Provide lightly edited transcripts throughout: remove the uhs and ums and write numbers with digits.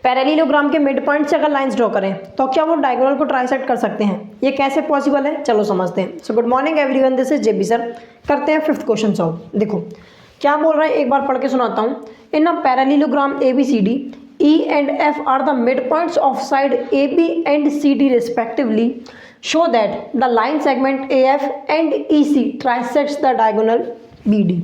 Parallelogram के mid point से अगर लाइंस ड्रॉ करें तो क्या वो डायगोनल को ट्राइसेक्ट कर सकते हैं? ये कैसे पॉसिबल है, चलो समझते हैं। So good morning everyone, this is JB sir. करते हैं फिफ्थ क्वेश्चन सॉल्व। देखो क्या बोल रहा है, एक बार पढ़ के सुनाता हूँ। In a parallelogram ABCD, E and F are the midpoints of side AB and CD respectively. Show that the line segment AF and EC trisects the diagonal BD.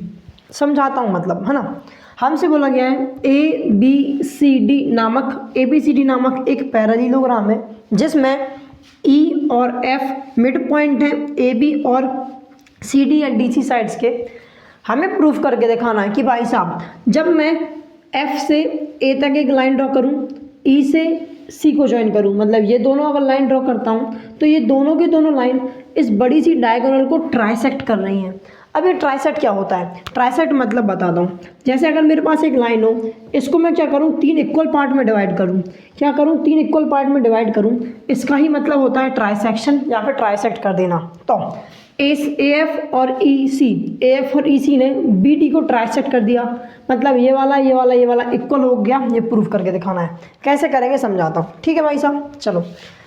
समझाता हूँ मतलब, है ना। हमसे बोला गया है ABCD नामक एक पैरेललोग्राम है जिसमें E और F मिड पॉइंट है AB और CD या DC साइड्स के। हमें प्रूफ करके दिखाना है कि भाई साहब जब मैं F से A तक एक लाइन ड्रॉ करूँ, E से C को ज्वाइन करूँ, मतलब ये दोनों अगर लाइन ड्रॉ करता हूँ तो ये दोनों की दोनों लाइन इस बड़ी सी डायगोनल को ट्राइसेक्ट कर रही हैं। अब ये ट्राइसेक्ट क्या होता है? ट्राइसेक्ट मतलब बताता हूँ। जैसे अगर मेरे पास एक लाइन हो, इसको मैं क्या करूँ, 3 इक्वल पार्ट में डिवाइड करूँ। क्या करूँ? 3 इक्वल पार्ट में डिवाइड करूँ। इसका ही मतलब होता है ट्राइसेक्शन या फिर ट्राइसेक्ट कर देना। तो AF और EC ने BD को ट्राइसेक्ट कर दिया, मतलब ये वाला इक्वल हो गया। ये प्रूफ करके दिखाना है, कैसे करेंगे समझाता हूँ। ठीक है भाई साहब, चलो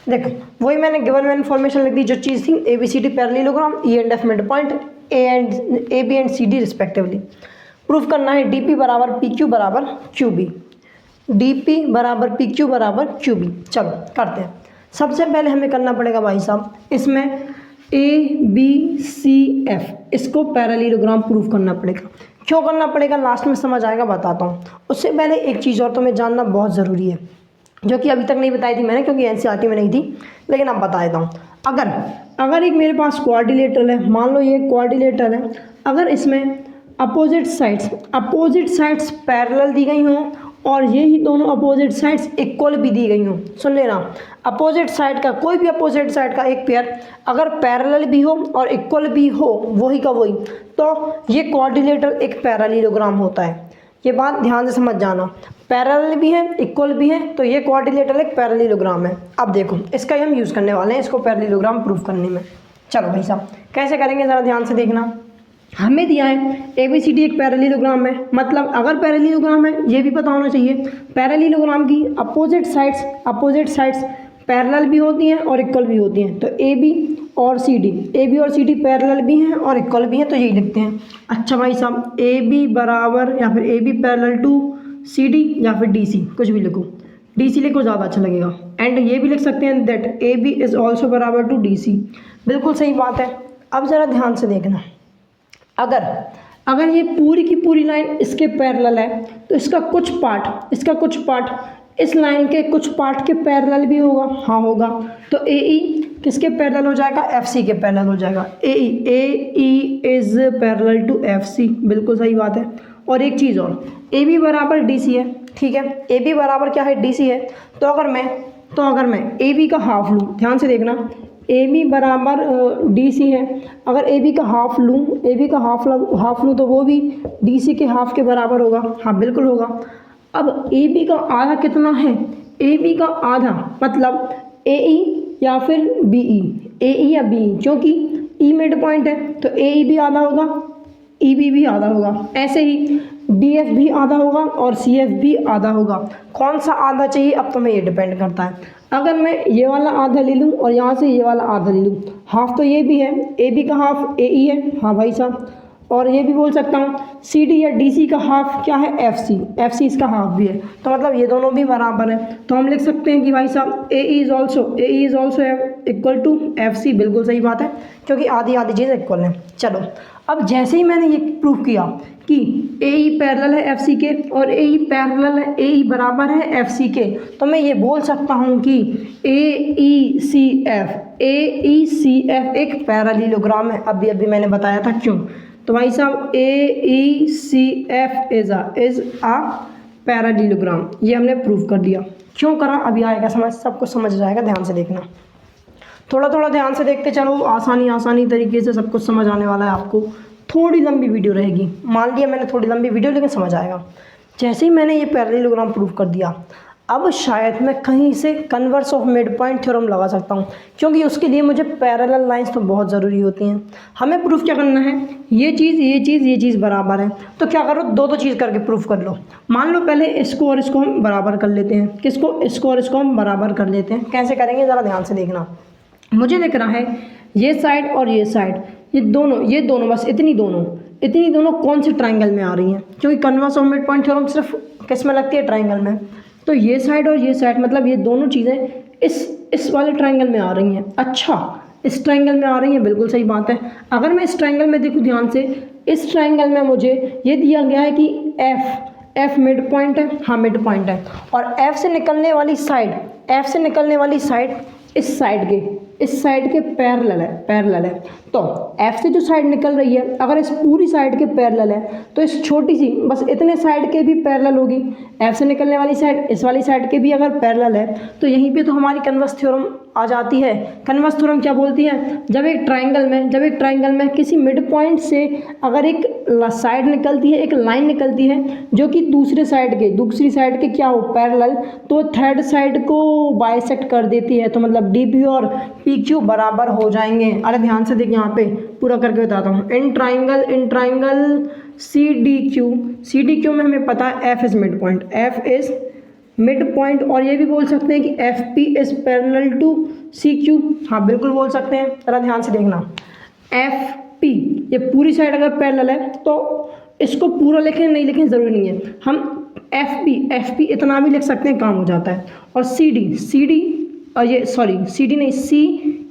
देखो वही मैंने गिवन में इन्फॉर्मेशन लिख दी जो चीज़ थी। ABCD parallelogram, E and F mid point, AB and CD respectively. Proof करना है DP बराबर PQ बराबर QB, DP बराबर PQ बराबर QB। चलो करते हैं। सबसे पहले हमें करना पड़ेगा भाई साहब, इसमें ABCF इसको पैरेललोग्राम प्रूफ करना पड़ेगा। क्यों करना पड़ेगा लास्ट में समझ आएगा, बताता हूँ। उससे पहले एक चीज़ और तुम्हें जानना बहुत ज़रूरी है जो कि अभी तक नहीं बताई थी मैंने, क्योंकि NCERT में नहीं थी, लेकिन अब बता देता हूँ। अगर एक मेरे पास क्वाड्रिलेटरल है, मान लो ये क्वाड्रिलेटरल है, अगर इसमें अपोजिट साइड्स पैरेलल दी गई हों और ये ही दोनों अपोजिट साइड्स इक्वल भी दी गई हों, सुन लेना, अपोजिट साइड का कोई भी अपोजिट साइड का एक पेयर अगर पैरेलल भी हो और इक्वल भी हो, वही का वही, तो ये क्वाड्रिलेटरल एक पैरेललोग्राम होता है। ये बात ध्यान से समझ जाना, पैरेलल भी है इक्वल भी है, तो ये क्वाड्रिलेटरल एक पैरेललोग्राम है। अब देखो इसका ही हम यूज़ करने वाले हैं, इसको पैरेललोग्राम प्रूफ करने में। चलो भाई साहब कैसे करेंगे ज़रा ध्यान से देखना। हमें दिया है ABCD एक पैरेललोग्राम है, मतलब अगर पैरेललोग्राम है ये भी पता होना चाहिए पैरेललोग्राम की अपोजिट साइड्स पैरेलल भी होती हैं और इक्वल भी होती हैं। तो AB और CD पैरेलल भी हैं और इक्वल भी हैं, तो यही लिखते हैं। अच्छा भाई साहब AB बराबर या फिर AB पैरेलल टू CD या फिर DC, कुछ भी लिखो, DC लिखो ज़्यादा अच्छा लगेगा। एंड ये भी लिख सकते हैं दैट AB इज़ ऑल्सो बराबर टू DC। बिल्कुल सही बात है। अब ज़रा ध्यान से देखना, अगर ये पूरी की पूरी लाइन इसके पैरेलल है तो इसका कुछ पार्ट इस लाइन के कुछ पार्ट के पैरेलल भी होगा। हाँ होगा। तो AE किसके पैरेलल हो जाएगा? FC के पैरेलल हो जाएगा। AE is parallel to FC, बिल्कुल सही बात है। और एक चीज़ और, AB बराबर DC है, ठीक है। AB बराबर क्या है? DC है। तो अगर मैं AB का हाफ लूँ, ध्यान से देखना, AB बराबर DC है, अगर AB का हाफ लूँ तो वो भी DC के हाफ के बराबर होगा। हाँ बिल्कुल होगा। अब AB का आधा कितना है? AB का आधा मतलब AE या फिर BE, AE या BE, क्योंकि E मिड पॉइंट है तो AE भी आधा होगा, EB भी आधा होगा। ऐसे ही DF भी आधा होगा और CF भी आधा होगा। कौन सा आधा चाहिए अब तुम्हें ये डिपेंड करता है। अगर मैं ये वाला आधा ले लूँ और यहाँ से ये वाला आधा ले लूँ, हाफ तो ये भी है, AB का हाफ AE है, हाँ भाई साहब। और ये भी बोल सकता हूँ CD या DC का हाफ क्या है? FC इसका हाफ भी है, तो मतलब ये दोनों भी बराबर है। तो हम लिख सकते हैं कि भाई साहब AE is also equal to FC। बिल्कुल सही बात है, क्योंकि आधी आधी चीज़ इक्वल है। चलो अब जैसे ही मैंने ये प्रूफ किया कि AE पैरेलल है FC के और AE बराबर है FC के, तो मैं ये बोल सकता हूँ कि AECF एक पैरेललोग्राम है। अभी मैंने बताया था क्यों। तो भाई साहब AECF इज़ आ पैरेललोग्राम, ये हमने प्रूफ कर दिया। क्यों करा अभी आएगा समझ, सब कुछ समझ जाएगा। ध्यान से देखना, थोड़ा ध्यान से देखते चलो, आसानी तरीके से सब कुछ समझ आने वाला है आपको। थोड़ी लंबी वीडियो रहेगी, मान लिया मैंने थोड़ी लंबी वीडियो, लेकिन समझ आएगा। जैसे ही मैंने ये पैरेललोग्राम प्रूफ कर दिया, अब शायद मैं कहीं से converse of mid point theorem लगा सकता हूँ, क्योंकि उसके लिए मुझे पैरेलल लाइंस तो बहुत ज़रूरी होती हैं। हमें प्रूफ क्या करना है, ये चीज़ बराबर है, तो क्या करो, दो चीज़ करके प्रूफ कर लो। मान लो पहले इसको और इसको हम बराबर कर लेते हैं। किसको, इसको और इसको हम बराबर कर लेते हैं। कैसे करेंगे ज़रा ध्यान से देखना। मुझे दिख रहा है ये साइड और ये साइड, ये दोनों बस इतनी दोनों कौन से ट्राइंगल में आ रही हैं, क्योंकि converse of mid point theorem सिर्फ किस में लगती है, ट्राइंगल में। तो ये साइड और ये साइड मतलब ये दोनों चीज़ें इस वाले ट्राइंगल में आ रही हैं। अच्छा, इस ट्राइंगल में आ रही हैं, बिल्कुल सही बात है। अगर मैं इस ट्राइंगल में देखूँ ध्यान से, इस ट्राइंगल में मुझे ये दिया गया है कि एफ मिड पॉइंट है, हाँ मिड पॉइंट है, और एफ से निकलने वाली साइड इस साइड के पैरेलल है। तो एफ से जो साइड निकल रही है, अगर इस पूरी साइड के पैरेलल है, तो इस छोटी सी बस इतने साइड के भी पैरेलल होगी। एफ से निकलने वाली साइड इस वाली साइड के भी अगर पैरेलल है, तो यहीं पे तो हमारी कन्वर्स थ्योरम आ जाती है। कन्वर्स थ्योरम क्या बोलती है, जब एक ट्राइंगल में किसी मिड पॉइंट से अगर एक साइड निकलती है, एक लाइन निकलती है जो कि दूसरी साइड के क्या हो, पैरेलल, तो थर्ड साइड को बाइसेक्ट कर देती है। तो मतलब डी पी और पी क्यू बराबर हो जाएंगे। अरे ध्यान से देख, यहाँ पे पूरा करके बताता हूँ। In triangle C D Q में हमें पता है एफ इज मिड पॉइंट, और ये भी बोल सकते हैं कि F P is parallel to C Q. हाँ बिल्कुल बोल सकते हैं। जरा ध्यान से देखना, एफ पी ये पूरी साइड अगर पैरेलल है तो इसको पूरा लिखें, नहीं लिखें ज़रूरी नहीं है। हम एफ पी इतना भी लिख सकते हैं, काम हो जाता है। और सी डी नहीं, सी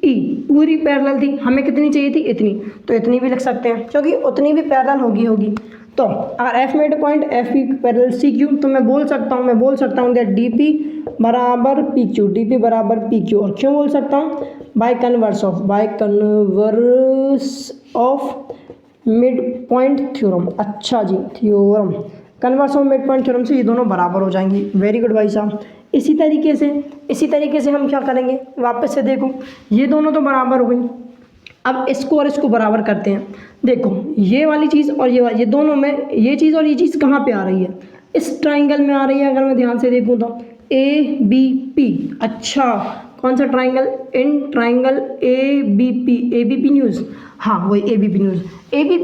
ई पूरी पैरेलल थी, हमें कितनी चाहिए थी, इतनी, तो इतनी भी लिख सकते हैं, क्योंकि उतनी भी पैरेलल होगी। तो अगर F mid point F P parallel C Q, तो मैं बोल सकता हूँ दैट डी पी बराबर पी क्यू। और क्यों बोल सकता हूँ, by converse of mid point theorem. अच्छा जी, theorem converse of mid point theorem से ये दोनों बराबर हो जाएंगी। वेरी गुड भाई साहब। इसी तरीके से हम क्या करेंगे, वापस से देखो, ये दोनों तो बराबर हो गई। अब इसको और इसको बराबर करते हैं। देखो ये वाली चीज़ और ये दोनों में ये चीज़ और ये चीज़ कहाँ पे आ रही है, इस ट्राइंगल में आ रही है। अगर मैं ध्यान से देखूँ तो ए बी पी। अच्छा, कौन सा triangle, in triangle A B P न्यूज़। हाँ वही ए बी पी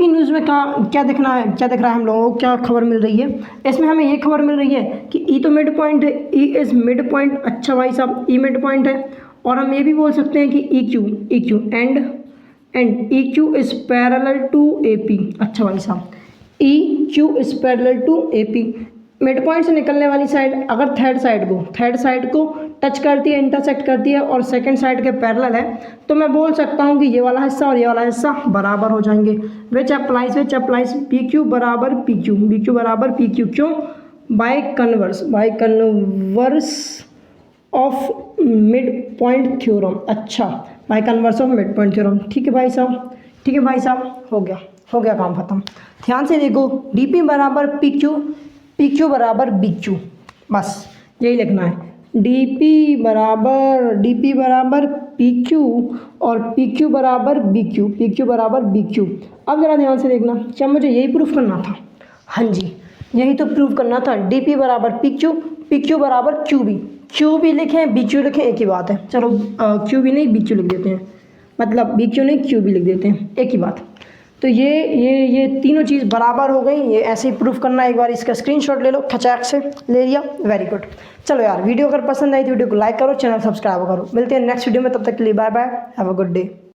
न्यूज़ में क्या दिख रहा है हम लोगों को, क्या खबर मिल रही है इसमें, हमें ये खबर मिल रही है कि ई तो मिड पॉइंट है, ई इज़ मिड पॉइंट। अच्छा भाई साहब, ई मिड पॉइंट है। और हम ये भी बोल सकते हैं कि E Q and E Q is parallel to A P. अच्छा भाई साहब, E Q is parallel to A P. Midpoint से निकलने वाली साइड अगर थर्ड साइड को टच करती है, इंटरसेक्ट करती है, और सेकंड साइड के पैरेलल है, तो मैं बोल सकता हूँ कि ये वाला हिस्सा और ये वाला हिस्सा बराबर हो जाएंगे। विच अप्लाइज पी क्यू बराबर पी क्यू। क्यों, by converse of mid point theorem. अच्छा, by converse of mid point theorem. ठीक है भाई साहब, हो गया काम खत्म। ध्यान से देखो, डी पी बराबर पी क्यू बराबर बी क्यू, बस यही लिखना है। डी पी बराबर पी क्यू और पी क्यू बराबर बी क्यू। अब ज़रा ध्यान से देखना, क्या मुझे यही प्रूफ करना था? हाँ जी, यही तो प्रूफ करना था। डी पी बराबर पी क्यू बराबर क्यू भी लिखें, बी क्यू लिखें, एक ही बात है। चलो क्यू भी नहीं, बी क्यू लिख देते हैं, मतलब बी क्यू नहीं क्यू भी लिख देते हैं, एक ही बात। तो ये तीनों चीज़ बराबर हो गई। ये ऐसे ही प्रूफ करना, एक बार इसका स्क्रीनशॉट ले लो, खचाक से ले लिया, वेरी गुड। चलो यार, वीडियो अगर पसंद आई तो वीडियो को लाइक करो, चैनल सब्सक्राइब करो। मिलते हैं नेक्स्ट वीडियो में, तब तक के लिए bye bye, have a good day.